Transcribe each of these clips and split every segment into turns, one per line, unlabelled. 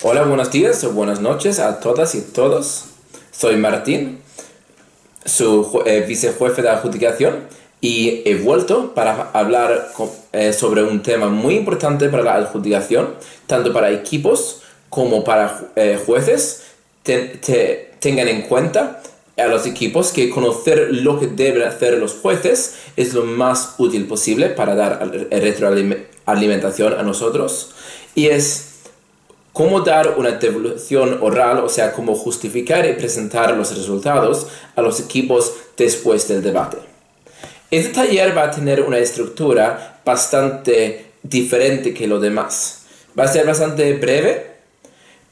Hola, buenos días o buenas noches a todas y todos. Soy Martín, su vicejefe de adjudicación, y he vuelto para hablar sobre un tema muy importante para la adjudicación, tanto para equipos como para jueces. Tengan en cuenta a los equipos que conocer lo que deben hacer los jueces es lo más útil posible para dar retroalimentación a nosotros. Y es cómo dar una devolución oral, o sea, cómo justificar y presentar los resultados a los equipos después del debate. Este taller va a tener una estructura bastante diferente que lo demás. Va a ser bastante breve,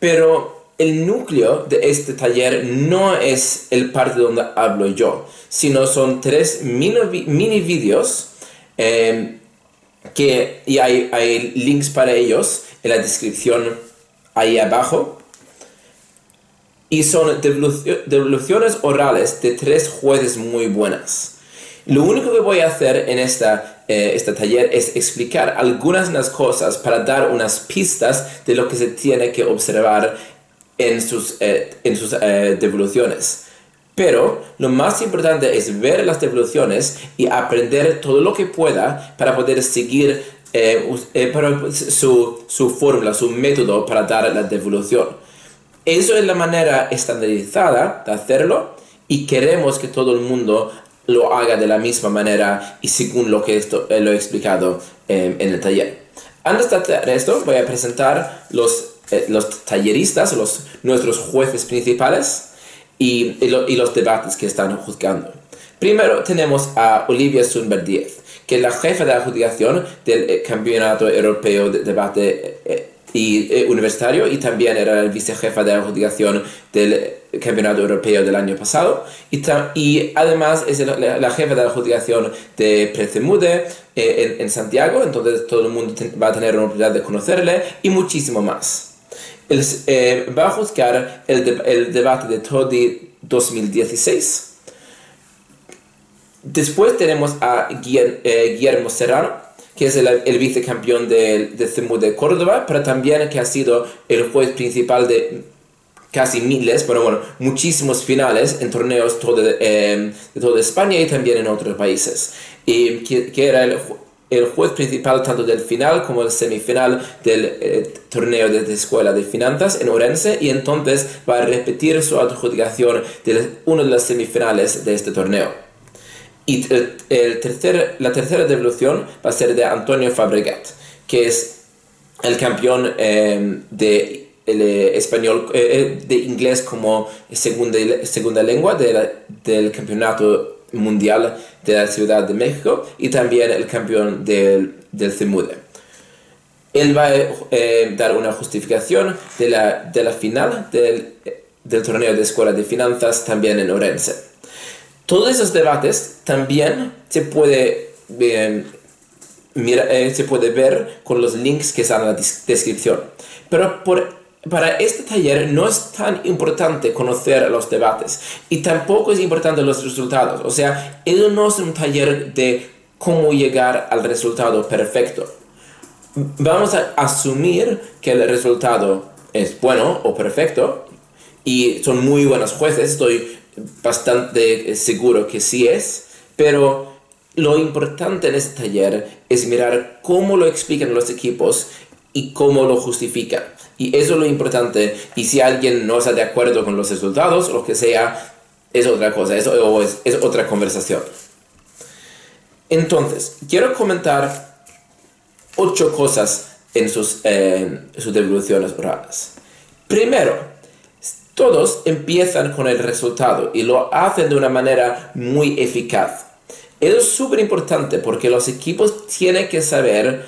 pero el núcleo de este taller no es el parte donde hablo yo, sino son tres mini vídeos y hay links para ellos en la descripción ahí abajo. Y son devoluciones orales de tres jueces muy buenas. Lo único que voy a hacer en este taller es explicar algunas de las cosas para dar unas pistas de lo que se tiene que observar en sus devoluciones. Pero lo más importante es ver las devoluciones y aprender todo lo que pueda para poder seguir su fórmula, su método para dar la devolución. Eso es la manera estandarizada de hacerlo y queremos que todo el mundo lo haga de la misma manera y según lo que lo he explicado en el taller. Antes de hacer esto, voy a presentar los talleristas, nuestros jueces principales y los debates que están juzgando. Primero tenemos a Olivia Sundberg Díez, que es la jefa de adjudicación del Campeonato Europeo de Debate Universitario y también era la vicejefa de adjudicación del Campeonato Europeo del año pasado y además es la jefa de adjudicación de Prezemude en Santiago, entonces todo el mundo va a tener la oportunidad de conocerle y muchísimo más. Va a juzgar el debate de Todi 2016. Después tenemos a Guillermo Serrano, que es el vicecampeón de CEMU de Córdoba, pero también que ha sido el juez principal de casi miles, bueno, muchísimos finales en torneos de toda España y también en otros países. Y que era el juez principal tanto del final como el semifinal del torneo de Escuela de Finanzas en Orense, y entonces va a repetir su adjudicación de una de las semifinales de este torneo. Y la tercera devolución va a ser de Antonio Fabregat, que es el campeón de español, de inglés como segunda lengua del Campeonato Mundial de la Ciudad de México y también el campeón del CEMUDE. Él va a dar una justificación de la final del torneo de Escuela de Finanzas también en Orense. Todos esos debates también se puede ver con los links que están en la descripción. Pero para este taller no es tan importante conocer los debates y tampoco es importante los resultados. O sea, eso no es un taller de cómo llegar al resultado perfecto. Vamos a asumir que el resultado es bueno o perfecto y son muy buenos jueces. Estoy bastante seguro que sí es, pero lo importante en este taller es mirar cómo lo explican los equipos y cómo lo justifican. Y eso es lo importante. Y si alguien no está de acuerdo con los resultados o lo que sea, es otra cosa, es otra conversación. Entonces, quiero comentar 8 cosas en sus devoluciones orales. Primero, todos empiezan con el resultado y lo hacen de una manera muy eficaz. Eso es súper importante porque los equipos tienen que saber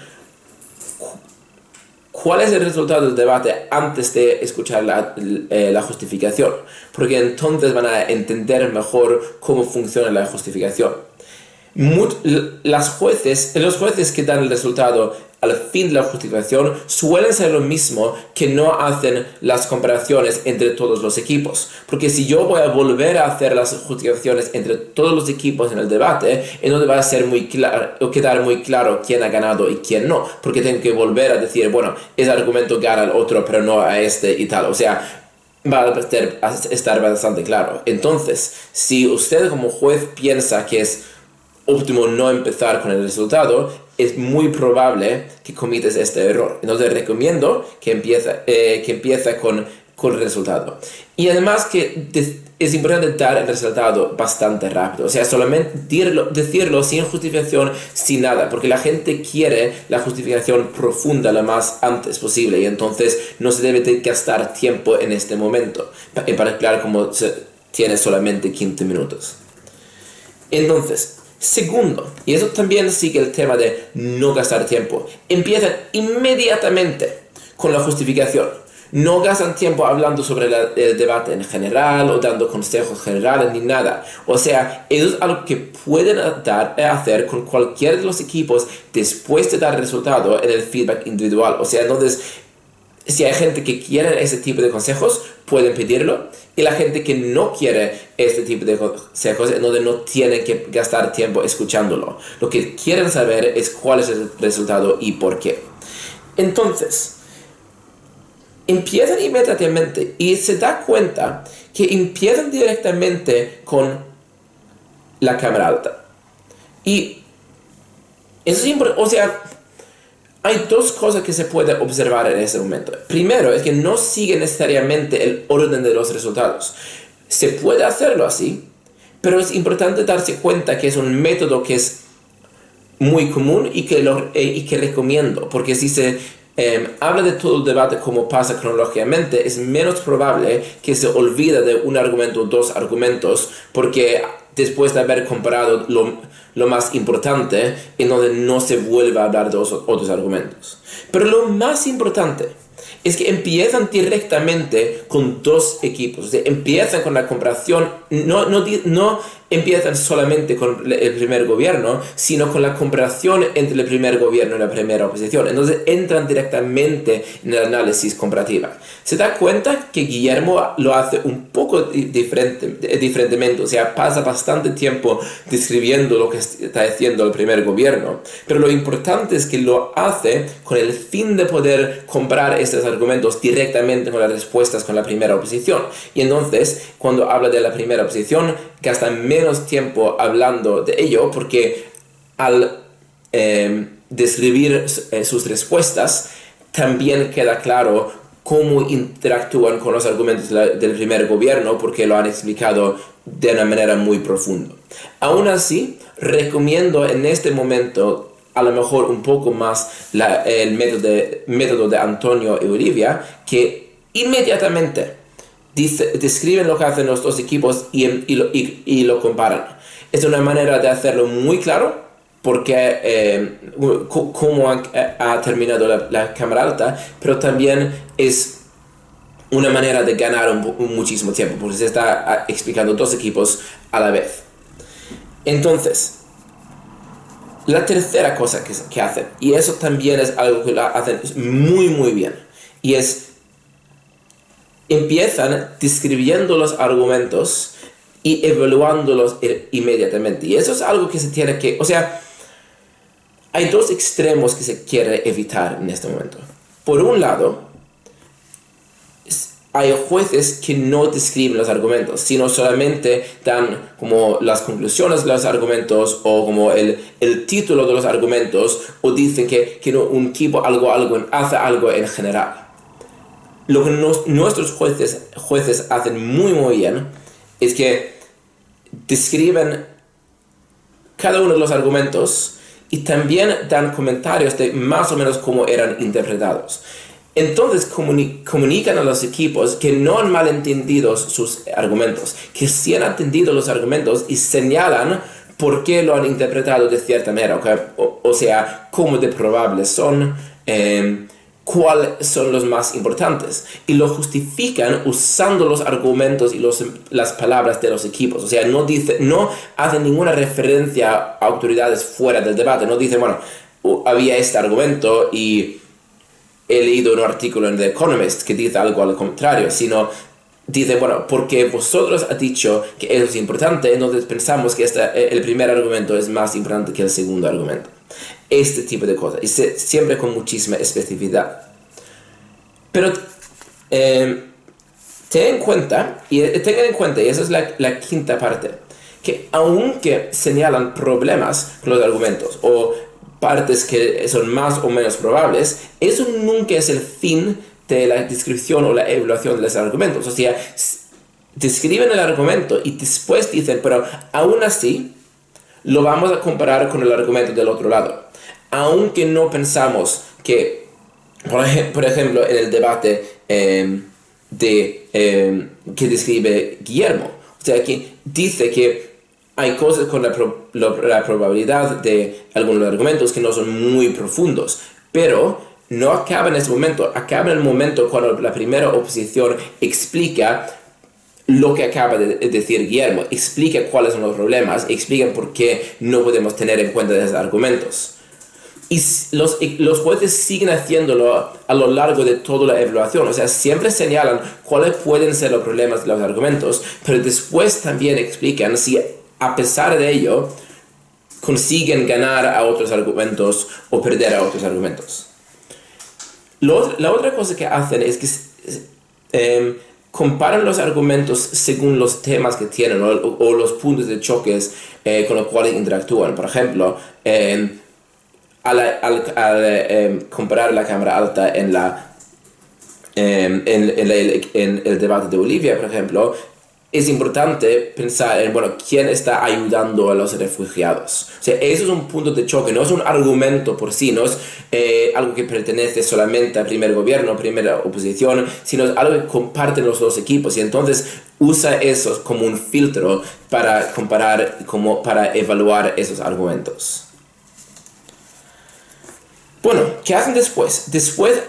cuál es el resultado del debate antes de escuchar la justificación, porque entonces van a entender mejor cómo funciona la justificación. Los jueces que dan el resultado al fin de la justificación suelen ser lo mismo que no hacen las comparaciones entre todos los equipos. Porque si yo voy a volver a hacer las justificaciones entre todos los equipos en el debate, entonces va a ser quedar muy claro quién ha ganado y quién no. Porque tengo que volver a decir, bueno, ese argumento gana al otro, pero no a este y tal. O sea, va a estar bastante claro. Entonces, si usted como juez piensa que es óptimo no empezar con el resultado, es muy probable que cometes este error. Entonces recomiendo que empiece con el resultado. Y además que es importante dar el resultado bastante rápido. O sea, solamente decirlo sin justificación, sin nada. Porque la gente quiere la justificación profunda lo más antes posible. Y entonces no se debe de gastar tiempo en este momento. En particular como tiene solamente 15 minutos. Entonces, segundo, y eso también sigue el tema de no gastar tiempo, empiezan inmediatamente con la justificación. No gastan tiempo hablando sobre el debate en general o dando consejos generales ni nada. O sea, eso es algo que pueden hacer con cualquier de los equipos después de dar el resultado en el feedback individual. O sea, entonces, si hay gente que quiere ese tipo de consejos, pueden pedirlo. Y la gente que no quiere este tipo de consejos, entonces no tienen que gastar tiempo escuchándolo. Lo que quieren saber es cuál es el resultado y por qué. Entonces, empiezan inmediatamente y se da cuenta que empiezan directamente con la cámara alta. Y eso es importante. O sea, hay dos cosas que se puede observar en ese momento. Primero, es que no sigue necesariamente el orden de los resultados. Se puede hacerlo así, pero es importante darse cuenta que es un método que es muy común y que recomiendo. Porque si se habla de todo el debate como pasa cronológicamente, es menos probable que se olvide de un argumento o dos argumentos, porque después de haber comparado lo más importante, en donde no se vuelva a hablar de otros argumentos. Pero lo más importante es que empiezan directamente con dos equipos. O sea, empiezan con la comparación, no empiezan solamente con el primer gobierno, sino con la comparación entre el primer gobierno y la primera oposición. Entonces entran directamente en el análisis comparativo. Se da cuenta que Guillermo lo hace un poco diferentemente, o sea, pasa bastante tiempo describiendo lo que está haciendo el primer gobierno, pero lo importante es que lo hace con el fin de poder comparar estos argumentos directamente con las respuestas con la primera oposición. Y entonces, cuando habla de la primera oposición, gasta menos tiempo hablando de ello, porque al describir sus respuestas, también queda claro cómo interactúan con los argumentos del primer gobierno, porque lo han explicado de una manera muy profunda. Aún así, recomiendo en este momento a lo mejor un poco más el método de Antonio y Olivia, que inmediatamente describen lo que hacen los dos equipos y lo comparan. Es una manera de hacerlo muy claro, porque cómo ha terminado la cámara alta, pero también es una manera de ganar muchísimo tiempo, porque se está explicando dos equipos a la vez. Entonces, la tercera cosa que hacen, y eso también es algo que lo hacen muy muy bien, y es empiezan describiendo los argumentos y evaluándolos inmediatamente. Y eso es algo que se tiene que... O sea, hay dos extremos que se quiere evitar en este momento. Por un lado, hay jueces que no describen los argumentos, sino solamente dan como las conclusiones de los argumentos o como el título de los argumentos, o dicen que un equipo hace algo en general. Lo que nuestros jueces hacen muy muy bien es que describen cada uno de los argumentos y también dan comentarios de más o menos cómo eran interpretados. Entonces comunican a los equipos que no han malentendido sus argumentos, que sí han entendido los argumentos y señalan por qué lo han interpretado de cierta manera. ¿Okay? O sea, cómo de probables son, cuáles son los más importantes, y lo justifican usando los argumentos y las palabras de los equipos. O sea, no hacen ninguna referencia a autoridades fuera del debate. No dicen, bueno, había este argumento y he leído un artículo en The Economist que dice algo al contrario, sino dice, bueno, porque vosotros has dicho que eso es importante, entonces pensamos que el primer argumento es más importante que el segundo argumento. Este tipo de cosas, y siempre con muchísima especificidad. Pero tengan en cuenta, y esa es la quinta parte, que aunque señalan problemas con los argumentos o partes que son más o menos probables, eso nunca es el fin de la descripción o la evaluación de los argumentos. O sea, describen el argumento y después dicen, pero aún así lo vamos a comparar con el argumento del otro lado. Aunque no pensamos que, por ejemplo, en el debate que describe Guillermo, o sea, que dice que hay cosas con la probabilidad de algunos argumentos que no son muy profundos, pero no acaba en ese momento, acaba en el momento cuando la primera oposición explica lo que acaba de decir Guillermo, explica cuáles son los problemas, explica por qué no podemos tener en cuenta esos argumentos. Y los jueces siguen haciéndolo a lo largo de toda la evaluación. O sea, siempre señalan cuáles pueden ser los problemas de los argumentos, pero después también explican si a pesar de ello consiguen ganar a otros argumentos o perder a otros argumentos. La otra cosa que hacen es que comparan los argumentos según los temas que tienen o los puntos de choques con los cuales interactúan. Por ejemplo, al comparar la Cámara Alta en el debate de Bolivia, por ejemplo, es importante pensar en, bueno, quién está ayudando a los refugiados. O sea, eso es un punto de choque, no es un argumento por sí, no es algo que pertenece solamente al primer gobierno, primera oposición, sino es algo que comparten los dos equipos y entonces usa eso como un filtro para comparar, como para evaluar esos argumentos. Bueno, ¿qué hacen después? Después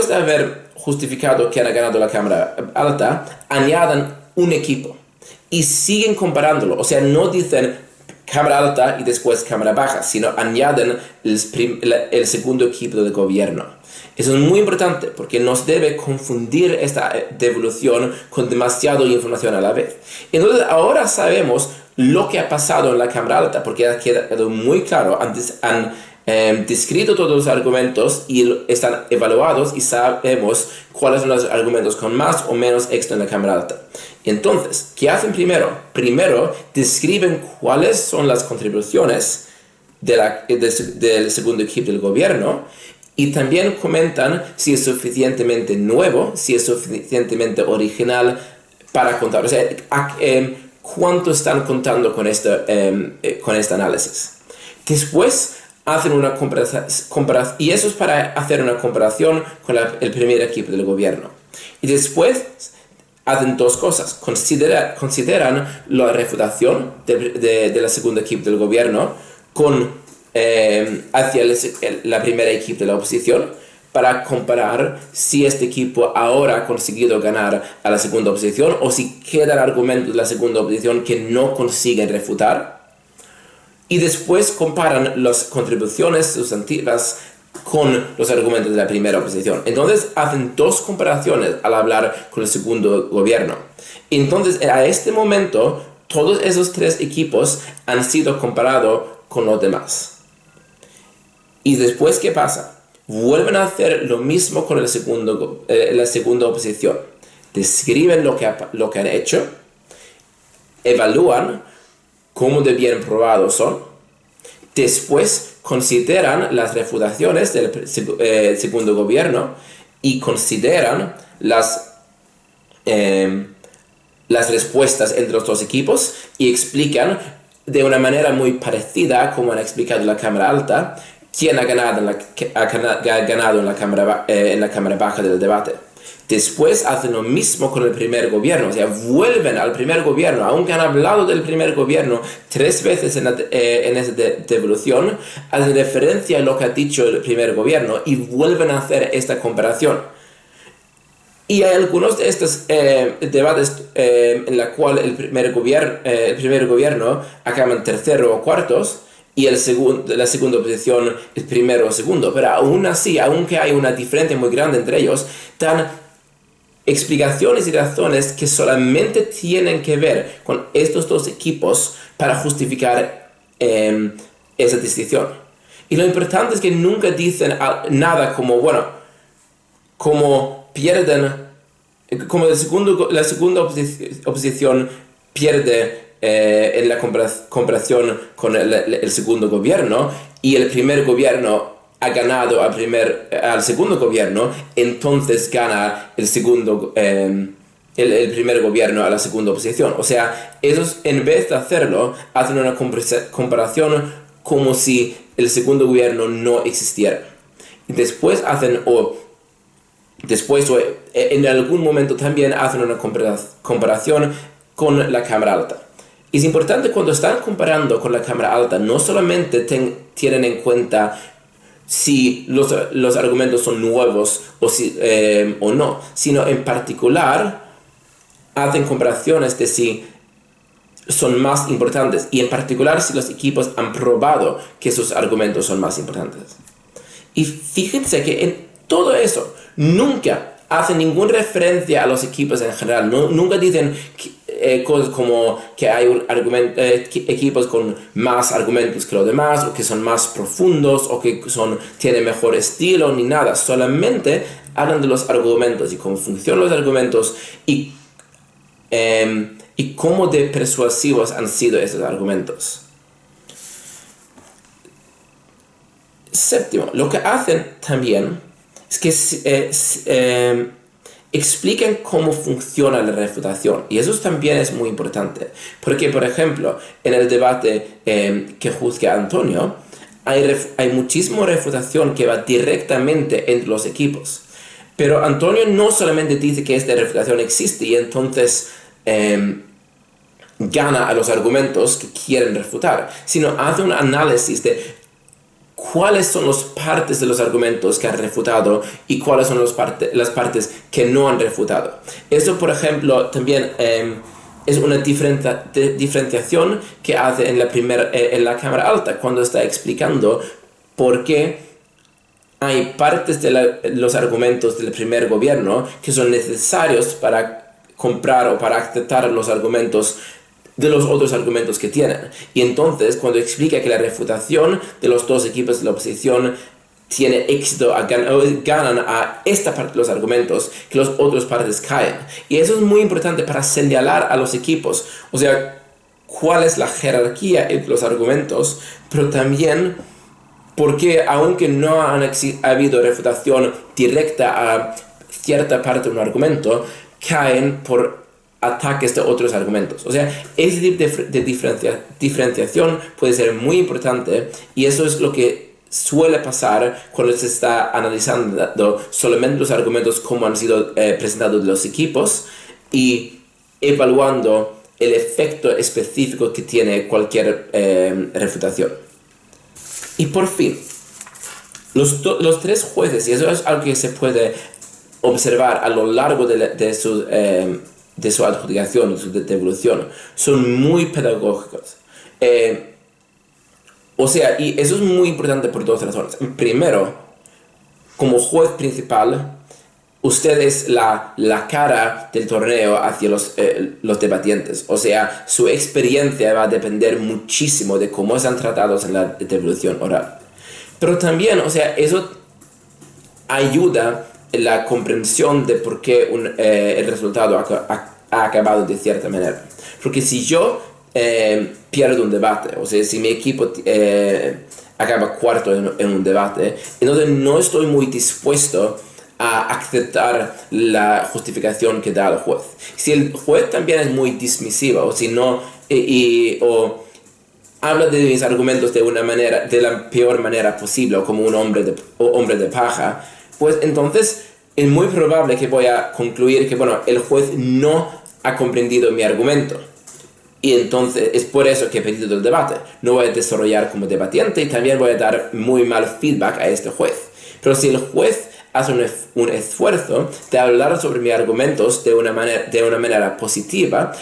de haber justificado que han ganado la Cámara Alta, añadan un equipo y siguen comparándolo. O sea, no dicen Cámara Alta y después Cámara Baja, sino añaden el segundo equipo de gobierno. Eso es muy importante porque nos debe confundir esta devolución con demasiada información a la vez. Entonces, ahora sabemos lo que ha pasado en la Cámara Alta porque ha quedado muy claro. Antes han descrito todos los argumentos y están evaluados y sabemos cuáles son los argumentos con más o menos éxito en la Cámara Alta. Entonces, ¿qué hacen primero? Primero describen cuáles son las contribuciones del segundo equipo del gobierno y también comentan si es suficientemente nuevo, si es suficientemente original para contar. O sea, ¿cuánto están contando con este análisis? Después hacen una comparación, y eso es para hacer una comparación con el primer equipo del gobierno. Y después hacen dos cosas. Consideran la refutación de la segunda equipo del gobierno hacia la primera equipo de la oposición para comparar si este equipo ahora ha conseguido ganar a la segunda oposición o si quedan argumentos de la segunda oposición que no consiguen refutar. Y después comparan las contribuciones sustantivas con los argumentos de la primera oposición. Entonces hacen dos comparaciones al hablar con el segundo gobierno. Entonces a este momento todos esos tres equipos han sido comparados con los demás. Y después, ¿qué pasa? Vuelven a hacer lo mismo con la segunda oposición. Describen lo que han hecho, evalúan cómo de bien probados son. Después consideran las refutaciones del segundo gobierno y consideran las respuestas entre los dos equipos y explican de una manera muy parecida a como han explicado en la Cámara Alta quién ha ganado en la Cámara Baja del debate. Después hacen lo mismo con el primer gobierno, o sea, vuelven al primer gobierno, aunque han hablado del primer gobierno 3 veces en esa devolución, hacen referencia a lo que ha dicho el primer gobierno y vuelven a hacer esta comparación. Y hay algunos de estos debates en la cual el primer gobierno acaba en tercero o cuartos y la segunda posición es primero o segundo, pero aún así, aunque hay una diferencia muy grande entre ellos, dan explicaciones y razones que solamente tienen que ver con estos dos equipos para justificar esa distinción. Y lo importante es que nunca dicen nada como, bueno, como pierden, como la segunda oposición pierde en la comparación con el segundo gobierno y el primer gobierno ha ganado al segundo gobierno, entonces gana el primer gobierno a la segunda oposición. O sea, ellos en vez de hacerlo, hacen una comparación como si el segundo gobierno no existiera. Y después en algún momento también hacen una comparación con la Cámara Alta. Y es importante cuando están comparando con la Cámara Alta, no solamente tienen en cuenta si los argumentos son nuevos o no, sino en particular hacen comparaciones de si son más importantes y en particular si los equipos han probado que sus argumentos son más importantes. Y fíjense que en todo eso nunca hacen ninguna referencia a los equipos en general. Nunca dicen cosas como que hay equipos con más argumentos que los demás, o que son más profundos, o que tienen mejor estilo, ni nada. Solamente hablan de los argumentos y cómo funcionan los argumentos y cómo de persuasivos han sido esos argumentos. Séptimo, lo que hacen también es que explican cómo funciona la refutación. Y eso también es muy importante. Porque, por ejemplo, en el debate que juzga Antonio, hay muchísima refutación que va directamente entre los equipos. Pero Antonio no solamente dice que esta refutación existe y entonces gana a los argumentos que quieren refutar, sino hace un análisis de cuáles son las partes de los argumentos que han refutado y cuáles son las partes que no han refutado. Eso, por ejemplo, también es una diferenciación que hace en la Cámara Alta cuando está explicando por qué hay partes de los argumentos del primer gobierno que son necesarios para comprar o para aceptar los argumentos de los otros argumentos que tienen. Y entonces, cuando explica que la refutación de los dos equipos de la oposición tiene éxito, ganan a esta parte de los argumentos, que las otras partes caen. Y eso es muy importante para señalar a los equipos, o sea, cuál es la jerarquía entre los argumentos, pero también porque aunque no ha habido refutación directa a cierta parte de un argumento, caen por ataques de otros argumentos. O sea, ese tipo de diferenciación puede ser muy importante y eso es lo que suele pasar cuando se está analizando solamente los argumentos como han sido presentados de los equipos y evaluando el efecto específico que tiene cualquier refutación. Y por fin, los tres jueces, y eso es algo que se puede observar a lo largo de su adjudicación, de su devolución, son muy pedagógicos. O sea, y eso es muy importante por dos razones. Primero, como juez principal, usted es la cara del torneo hacia los debatientes. O sea, su experiencia va a depender muchísimo de cómo sean tratados en la devolución oral. Pero también, o sea, eso ayuda en la comprensión de por qué el resultado ha acabado de cierta manera. Porque si yo pierdo un debate, o sea, si mi equipo acaba cuarto en un debate, entonces no estoy muy dispuesto a aceptar la justificación que da el juez. Si el juez también es muy dismisivo, o si no, o habla de mis argumentos de la peor manera posible, o como un hombre de paja, pues entonces es muy probable que voy a concluir que, bueno, el juez no ha comprendido mi argumento. Y entonces es por eso que he pedido el debate. No voy a desarrollar como debatiente y también voy a dar muy mal feedback a este juez. Pero si el juez hace un esfuerzo de hablar sobre mis argumentos de una manera positiva,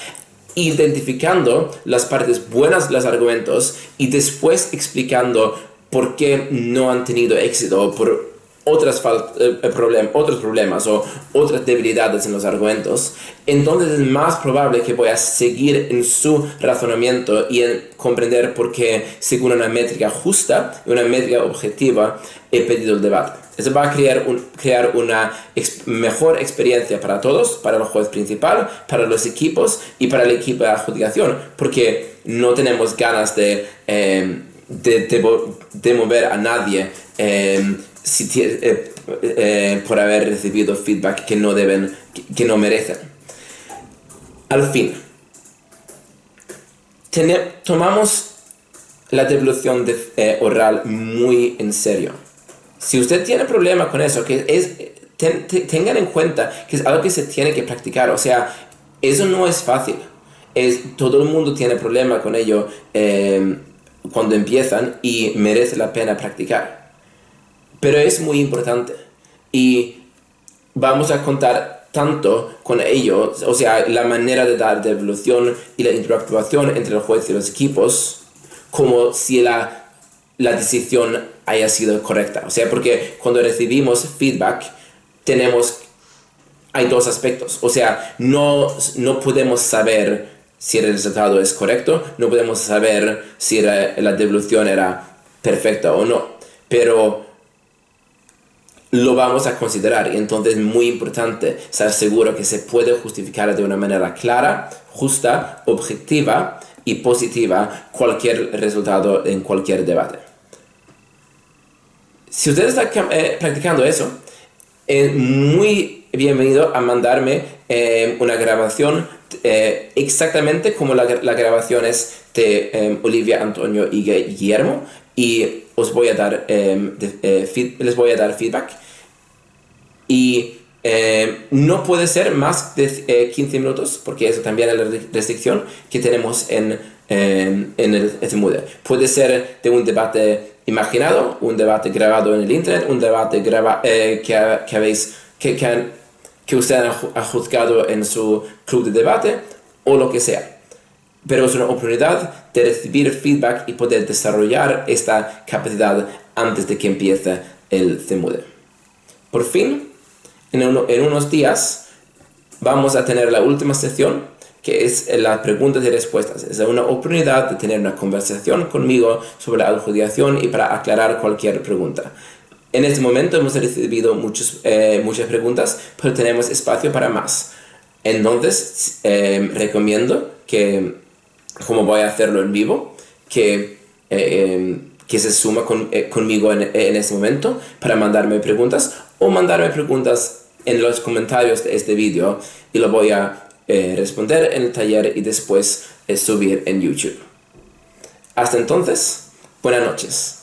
identificando las partes buenas de los argumentos y después explicando por qué no han tenido éxito, por otros problemas o otras debilidades en los argumentos, entonces es más probable que voy a seguir en su razonamiento y en comprender por qué, según una métrica justa y una métrica objetiva, he pedido el debate. Eso va a crear una mejor experiencia para todos, para el juez principal, para los equipos y para el equipo de adjudicación, porque no tenemos ganas de mover a nadie por haber recibido feedback que no merecen. Al fin, tomamos la devolución oral muy en serio. Si usted tiene problema con eso, tengan en cuenta que es algo que se tiene que practicar. O sea, eso no es fácil. Todo el mundo tiene problema con ello cuando empiezan y merece la pena practicar. Pero es muy importante y vamos a contar tanto con ello, o sea, la manera de dar devolución y la interactuación entre el juez y los equipos, como si la decisión haya sido correcta. O sea, porque cuando recibimos feedback hay dos aspectos. O sea, no podemos saber si el resultado es correcto, no podemos saber si la devolución era perfecta o no, pero lo vamos a considerar, y entonces es muy importante estar seguro que se puede justificar de una manera clara, justa, objetiva y positiva cualquier resultado en cualquier debate. Si usted está practicando eso, es muy bienvenido a mandarme una grabación exactamente como las grabaciones de Olivia, Antonio y Guillermo, y les voy a dar feedback. Y no puede ser más de 15 minutos, porque eso también es la restricción que tenemos en el Zemude. Puede ser de un debate imaginado, un debate grabado en el internet, un debate que usted ha juzgado en su club de debate, o lo que sea. Pero es una oportunidad de recibir feedback y poder desarrollar esta capacidad antes de que empiece el Zemude. Por fin, en unos días vamos a tener la última sesión, que es las preguntas y respuestas. Es una oportunidad de tener una conversación conmigo sobre la adjudicación y para aclarar cualquier pregunta. En este momento hemos recibido muchas preguntas, pero tenemos espacio para más. Entonces, recomiendo que, como voy a hacerlo en vivo, que se suma conmigo en este momento para mandarme preguntas, o mandarme preguntas en los comentarios de este vídeo, y lo voy a responder en el taller y después subir en YouTube. Hasta entonces, buenas noches.